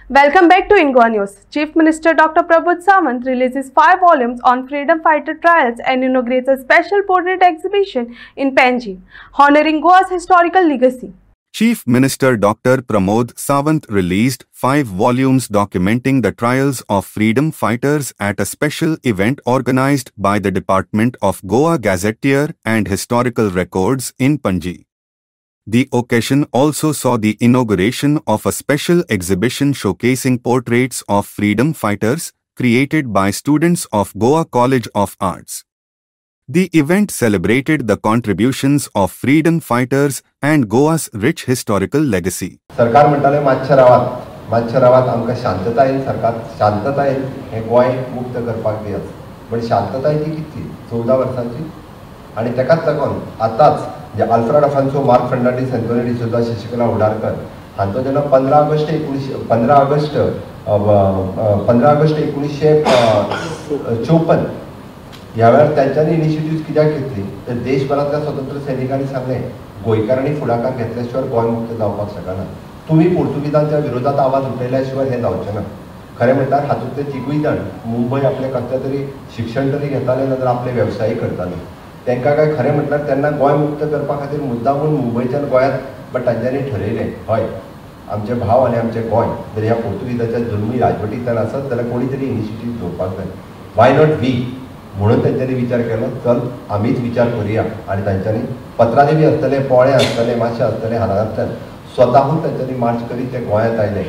Welcome back to Ingoa News. Chief Minister Dr. Prabodh Sawant releases 5 volumes on freedom fighter trials and inaugurates a special portrait exhibition in Panji, honoring Goa's historical legacy. Chief Minister Dr. Pramod Sawant released 5 volumes documenting the trials of freedom fighters at a special event organized by the Department of Goa Gazetteer and Historical Records in Panji. The occasion also saw the inauguration of a special exhibition showcasing portraits of freedom fighters created by students of Goa College of Arts. The event celebrated the contributions of freedom fighters and Goa's rich historical legacy. सरकार म्हणताले मातशे रावात आमकां शांतता येईल, सरकार शांतता येईल हे गोंय मुक्त करपाक दियात. पण शांतता ती कितली 14 वर्सांची आणि तेकाच लागून आतांच जे अल्फ्रेड अफान्सो, मार्क फर्नांडीस, एंथोनी डिसोजा, शशिकला उडारकर हांचो जेन्ना 15 ऑगस्ट 1954 ह्या वेळार त्यांच्यानी इनिशिएटिव्ह कित्याक घेतली तर देशभरातल्या स्वतंत्र सैनिकांनी सांगलें गोंयकारांनी फुडाकार घेतल्या शिवाय गोंय मुक्त जावपाक शकना. तुम्ही पोर्तुगीजांच्या विरोधात आवाज उठयल्या शिवाय हे जावचें ना. खरें म्हणल्यार हातूंतले तिगूय जाण मुंबय आपले कसले तरी शिक्षण तरी घेताले नाजाल्यार आपले वेवसाय करताले. तांकां काय खरें म्हणल्यार तेन्ना गोंय मुक्त करपा खातीर मुद्दामून मुंबयच्यान गोंयांत बट तांच्यांनी ठरयलें हय आमचे भाव आनी आमचे गोंय जर ह्या पोर्तुगीजाच्या जुलमी राजवटींतल्यान आसत जाल्यार कोणी तरी इनिशिएटिव्ह घेवपाक जाय. वाय नॉट वी म्हणून तांच्यांनी विचार केलो चल आमीच विचार करुया आणि तांच्यांनी पत्रादेवी आसतले, पोळे आसतले, माशे आसतले हांगांतल्यान स्वताहून तांच्यांनी मार्च करीत ते गोंयांत आयले.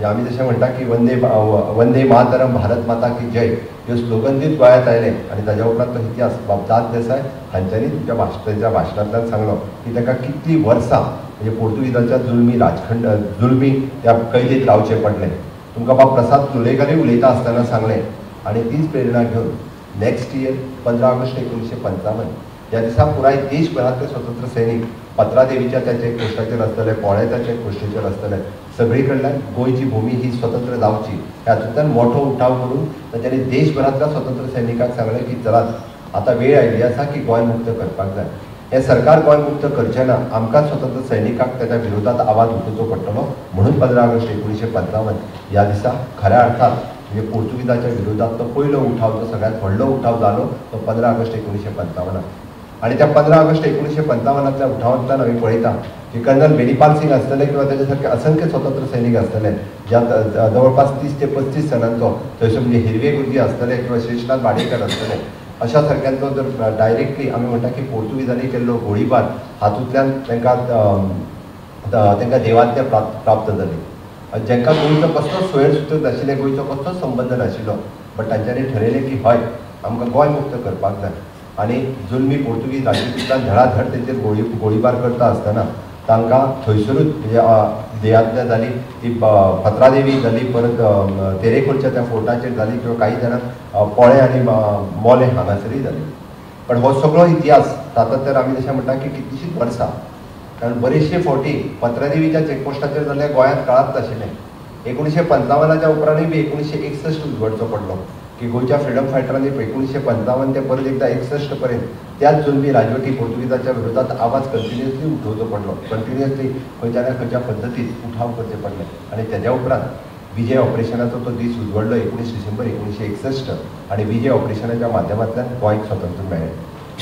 आमी जशें म्हणटा की वंदे मातरम, भारत माता की जय ह्यो स्लोगन दीत गोंयांत आयले आणि ताज्या उपरांत तो इतिहास बाबदाद देसाय हांच्यांनी त्यांच्या भाशणांतल्यान सांगलो की ताका कितली वर्सां म्हणजे पोर्तुगीजांच्या जुलमी त्या कैदेत रावचें पडलें. तुमकां बाब प्रसाद लोलयेकरूय उलयता आसतना सांगलें आणि तीच प्रेरणा घेवन नेक्स्ट इयर 15 ऑगस्ट 1955 ह्या दिसा पुराय देशभरातले स्वतंत्र सैनीक पत्रादेवीच्या त्या चॅकपोस्टाचेर आसतले, पोळ्याच्या चॅकपोस्टाचेर आसतले, सगळी कडल्यान गोंयची भूमी ही स्वतंत्र जावची ह्यातूंतल्यान मोठो उठाव करून तांच्यांनी देशभरातल्या स्वतंत्र सैनिकांक सांगलें की चलात आतां वेळ आयली आसा की गोंय मुक्त करपाक जाय. हे सरकार गोंय मुक्त करचें ना, आमकां स्वतंत्र सैनिकांक ताच्या विरोधात आवाज उठोवचो पडटलो. म्हणून 15 ऑगस्ट 1955 ह्या दिसा खऱ्या अर्थात म्हणजे पोर्तुगीजाच्या विरोधात तो पयलो उठाव जो सगळ्यात व्हडलो उठाव जालो तो 15 ऑगस्ट 1955 आणि त्या 15 ऑगस्ट 1955 उठावांतल्यान आमी पळयता की कर्नल बेनीपाल सिंग आसतले किंवा ताचे सारके असंख्य स्वतंत्र सैनीक आसतले ज्यात जवळपास 30 ते 35 जणांचो थंयसर म्हणजे हिरवे गुरुजी आसतले किंवा श्रीनाथ वाडेकर आसतले अशा सारक्यांचो जर डायरेक्टली आमी म्हणटा की पोर्तुगीजांनी केल्लो गोळीबार हातूंतल्यान तांकां देवाज्ञा प्राप्त जाली. जांकां गोंयचो कसलोच सोयरसुत्र नाशिल्ले, गोंयचो कसलोच संबंद नाशिल्लो बट तांच्यांनी ठरयलें की हय आमकां गोंय मुक्त करपाक जाय. आणि जुलमी पोर्तुगीज राजवटींतल्यान धडाधड तेचेर गोळीबार करता आसतना तांकां थंयसरूच म्हणजे देयाज्ञा जाली, ती पत्रादेवी जाली, परत तेरेखोलच्या त्या फोर्टाचेर जाली किंवा काही जाणां पोळे आनी मोले हांगासरूय जाली. पण हो सगळो इतिहास तातूंत तर आमी जशें म्हणटा की कितलींशींच वर्सां कारण बरेचशे फावटी पत्रादेवीच्या चॅकपोस्टाचेर जाल्यार गोंयांत कळत नाशिल्लें. 1955च्या उपरांतूय बी 1961 उजवाडचो पडलो की गोंयच्या फ्रिडम फायटरांनी 1955 ते परत एकदा 61 पर्यंत त्याच जुलमी राजवटी पोर्तुगीजाच्या विरोधात आवाज कंटिन्युअसली उठोवचो पडलो. कंटिन्युअसली खंयच्या ना खंयच्या पद्दतीन उठाव करचे पडले आणि तेज्या उपरांत विजय ऑपरेशनाचो तो दीस उजवडलो 19 डिसेंबर 1961 आणि विजय ऑपरेशनाच्या माध्यमांतल्यान गोंयक स्वातंत्र्य मेळ्ळें.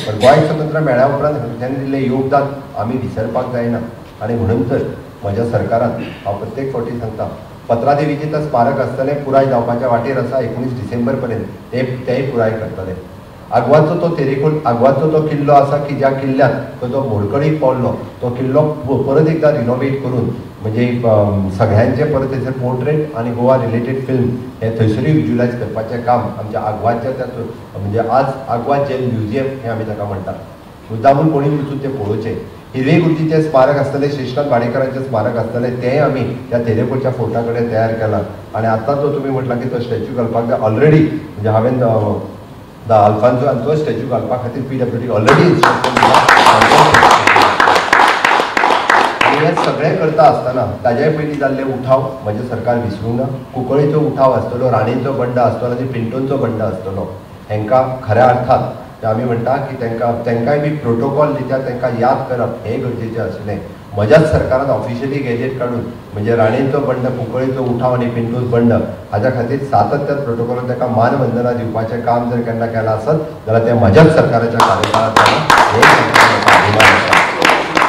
पण गोंयक स्वातंत्र्य मेळ्ळ्या उपरांत हांच्यांनी दिल्लें योगदान आमी विसरपाक जायना आणि म्हणून तर म्हज्या सरकारान हांव प्रत्येक फावटी सांगता पत्रादेवीचें तर स्मारक आसतलें पुराय जावपाच्या वाटेर आसा 19 डिसेंबर पर्यंत तेय पुराय करतले. आगवाचो तो तेरेखोल आगवाचो तो किल्लो आसा की ज्या किल्ल्यात तो मोडकळीक पावल्लो तो किल्लो परत एकदा रिनोवेट करून म्हणजे सगळ्यांचे परत थंयसर पोर्ट्रेट आणि गोवा रिलेटेड फिल्म हे थंयसरूय विज्युलायज करपाचें काम आमच्या आगवाच्या त्या म्हणजे आज आगवाद जेल म्युझियम हे आमी ताका म्हणटात. मुद्दामून कोणी वचून तें पळोवचें. हिरवे गुरुजीचें स्मारक आसतलें, श्रीनाथ वाडेकरांचें स्मारक आसतलें तेंय आमी त्या तेरेखोलच्या फोर्टा कडेन तयार केलां आणि आतां जो तुमी म्हटला की तो स्टॅच्यू घालपाक जाय ऑलरेडी म्हणजे हांवें द अल्फान्सो आनी तो स्टॅच्यू घालपा खातीर PWD ऑलरेडी इन्स्ट्रक्शन दिलां. आणि हे सगळें करता आसतना ताज्याय पयलीं जाल्ले उठाव म्हजें सरकार विसरूंक ना. कुंकळेचो उठाव आसतलो, राणेंचो बंड आसतलो आनी पिंटोंचो बंड आसतलो. हांकां खऱ्या अर्थात आमी म्हणटा की तांकांय बी प्रोटोकॉल दिता तांकां याद करप हें गरजेचें आशिल्लें. म्हज्याच सरकारान ऑफिशियली गॅजेट काढून म्हणजे राणेंचो बंड, कुंकळेचो उठाव आणि पिंटूस बंड हाच्या खातीर सातत्यान प्रोटोकॉलान ताका मानवंदना दिवपाचें काम जर केन्ना केलां आसत जाल्यार तें म्हज्याच सरकाराच्या कार्यकाळांत जालां। हे अभिमान आसा।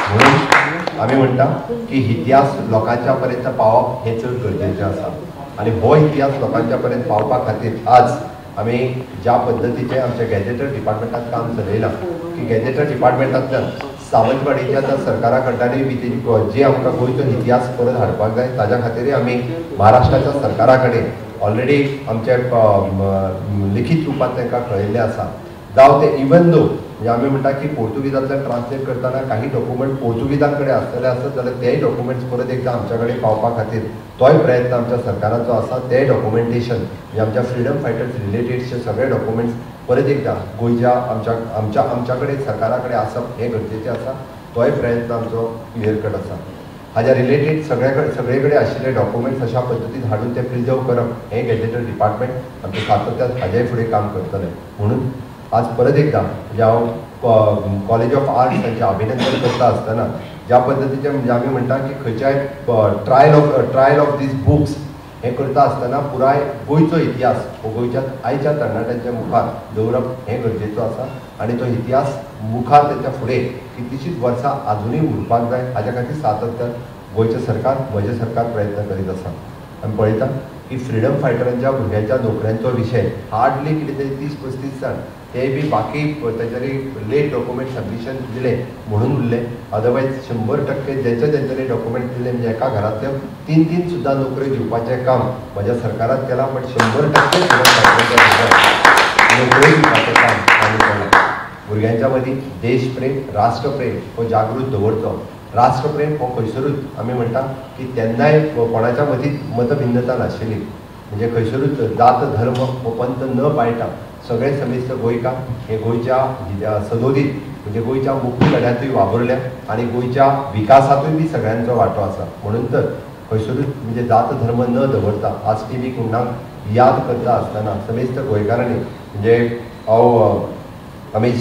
म्हणून आमी म्हणटा की इतिहास लोकांच्या पर्यंत पावप हें चड गरजेचें आसा आनी हो इतिहास लोकांच्या पर्यंत पावपा खातीर आज आमी ज्या पद्दतीचें आमच्या गॅजेटर डिपार्टमेंटात काम चलयलां की गॅजेटर डिपार्टमेंटांतल्यान सावंतवाडीच्या त्या सरकारा कडल्यानूय बी जी आमकां गोंयचो इतिहास परत हाडपाक जाय ताच्या खातीर आमी महाराष्ट्राच्या सरकारा कडेन ऑलरेडी आमचे लिखीत रुपांत तांकां कळयल्लें आसा। जावं ते इवन दो म्हणजे आमी म्हणटा की पोर्तुगीजांतल्यान ट्रान्सलेट करतना काही डॉक्युमेंट पोर्तुगीजां कडेन आसतले आसत जाल्यार तेय डॉक्युमेंट्स परत एकदा आमच्या कडेन पावपा खातीर तोय प्रयत्न आमच्या सरकाराचो आसा। तें डॉक्युमेंटेशन म्हणजे आमच्या फ्रिडम फायटर्स रिलेटेडचे सगळे डॉक्युमेंट्स परत एकदा गोंयच्या आमच्या कडेन सरकारा कडेन आसप हें गरजेचें आसा। तोय प्रयत्न आमचो क्लियर कट आसा। हाज्या रिलेटेड सगळे कडेन आशिल्ले डॉक्युमेंट्स अशा पद्दतीन हाडून ते प्रिजर्व करप हें गॅजेटर डिपार्टमेंट आमच्या सातत्यान हाज्याय फुडें काम करतलें। म्हणून आज परत एकदा म्हणजे हांव कॉलेज ऑफ आर्ट्स तांचें अभिनंदन करता आसतना ज्या पद्दतीचें म्हणजे आमी म्हणटा की खंयच्याय ट्रायल ऑफ दीस बुक्स हें करता आसतना पुराय गोंयचो इतिहास हो गोंयच्या आयच्या तरणाट्यांच्या मुखार दवरप हें गरजेचो आसा आनी तो इतिहास मुखार तेच्या फुडें कितलींशींच वर्सां आजुनूय उरपाक जाय हाज्या खातीर सातत्यान गोंयचें सरकार म्हजें सरकार प्रयत्न करीत आसा। आमी पळयता की फ्रिडम फायटरांच्या भुरग्यांच्या नोकऱ्यांचो विशय हार्डली कितें तरी 30-35 जाण ते बी बाकी तेंच्यांनी लेट डॉक्युमेंट सबमिशन दिलें म्हणून उरलें। अदरवायज 100% जेंच्यांनी डॉक्युमेंट दिले म्हणजे एका घरांतल्यो 3 सुद्दां नोकऱ्यो दिवपाचें काम म्हज्या सरकारान केलां पण 100% नोकऱ्यो दिवपाचें काम आमी केलां। भुरग्यांच्या मदीं देशप्रेम राष्ट्रप्रेम हो जागृत दवरचो। राष्ट्रप्रेम हो खंयसरूच आमी म्हणटा की तेन्नाय कोणाच्या मदीं मतभिन्नता नाशिल्ली म्हणजे खंयसरूच जात धर्म हो पंथ न पाळटा सगळे समिस्त गोंयकार हे गोंयच्या सदोदीत म्हणजे गोंयच्या मुक्तीलढ्यांतूय वावरल्या आनी गोंयच्या विकासांतूय बी सगळ्यांचो वांटो आसा। म्हणून तर खंयसरूच म्हणजे जात धर्म न दवरता आज टी.व्ही. कुंडाक याद करता आसतना समिस्त गोंयकारांनी म्हणजे आमी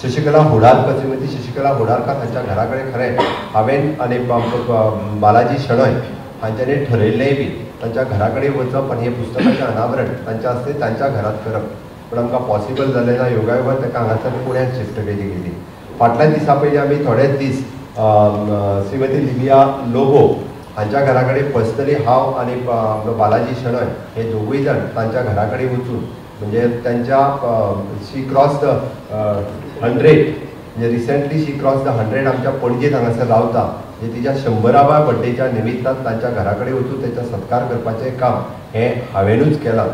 शशिकला होडारकर श्रीमती शशिकला होडारकर हांच्या घरा कडेन खरें हांवें आनी बालाजी शणय हांच्यांनी ठरयल्लेंय बी तांच्या घरा कडेन वचप आनी हे पुस्तकाचें अनावरण तांच्या हस्ते तांच्या घरांत करप पूण आमकां पॉसिबल जालें ना। योगायोगान ताका हांगासर पुण्याक शिफ्ट केली। फाटल्या दिसा पयलीं आमी थोडेच दीस श्रीमती लिबिया लोबो हांच्या घरा कडेन पर्सनली हांव आनी बालाजी शणय हे दोगूय जाण तांच्या घरा कडेन वचून म्हणजे त्यांच्या शी क्रॉस द 100 म्हणजे रिसेंटली शी क्रॉस द 100 आमच्या पणजेंत हांगासर रावता म्हणजे तिच्या 100व्या बर्थडेच्या निमित्तान तांच्या घरा कडेन वचून त्याचा सत्कार करपाचें काम हें हांवेनूच केलां।